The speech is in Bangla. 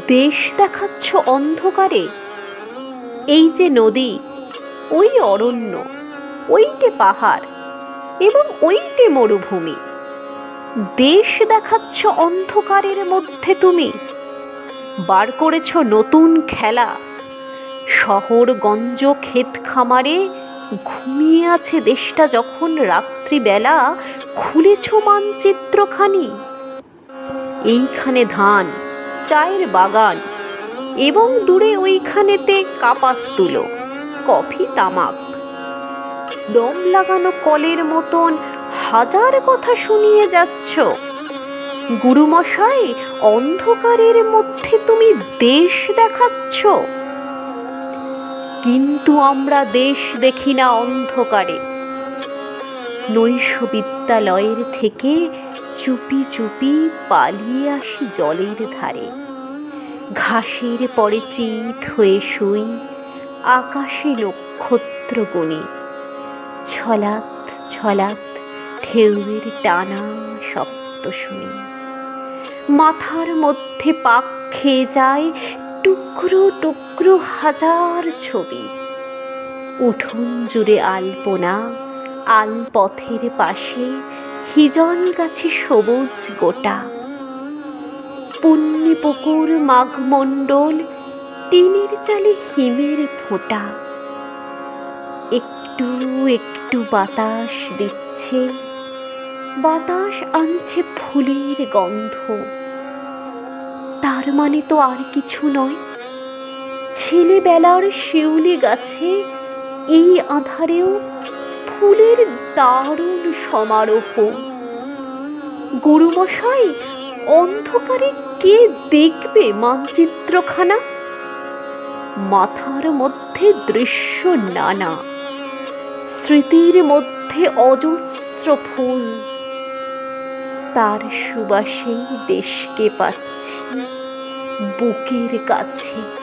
দেশ দেখাচ্ছ অন্ধকারে। এই যে নদী, ওই অরণ্য, ওইটে পাহাড় এবং ওইটে মরুভূমি। দেশ দেখাচ্ছ অন্ধকারের মধ্যে তুমি। বার করেছ নতুন খেলা। শহরগঞ্জ ক্ষেত খামারে ঘুমিয়ে আছে দেশটা যখন রাত্রিবেলা খুলেছ মানচিত্রখানি। এইখানে ধান, চায়ের বাগান এবং দূরে ওইখানেতে কাপাস তুলো, কফি, তামাক। দম লাগানো কলের মতন হাজার কথা শুনিয়ে যাচ্ছ। গুরুমশাই, অন্ধকারের মধ্যে তুমি দেশ দেখাচ্ছ। কিন্তু আমরা দেশ দেখি না অন্ধকারে। নৈশ বিদ্যালয়ের থেকে চুপি চুপি পালিয়ে আসি জলের ধারে। ঘাসের পরে চিত হয়ে শুই, আকাশে নক্ষত্র গুনি। ছলাৎ ছলাৎ ঢেউয়ের টানা শব্দ শুনি। মাথার মধ্যে পাক খেয়ে যায় টুকরো টুকরো হাজার ছবি। উঠোন জুড়ে আলপনা, আলপথের পাশে হিজল গাছে সবুজ গোটা। পুণ্যি পুকুর, মাঘমণ্ডল, টিনের চালে হিমের ফোঁটা। একটু একটু বাতাস দিচ্ছে, বাতাস আনছে ফুলের গন্ধ। তার মানে তো আর কিছু নয়, ছেলেবেলার শিউলি গাছে এই আঁধারেও ফুলের দারুণ সমারোহ। গুরুমশাই, অন্ধকারে কে দেখবে মানচিত্রখানা? মাথার মধ্যে দৃশ্য নানা, স্মৃতির মধ্যে অজস্র ফুল। তার সুবাসেই দেশকে পাচ্ছি বুকের কাছে।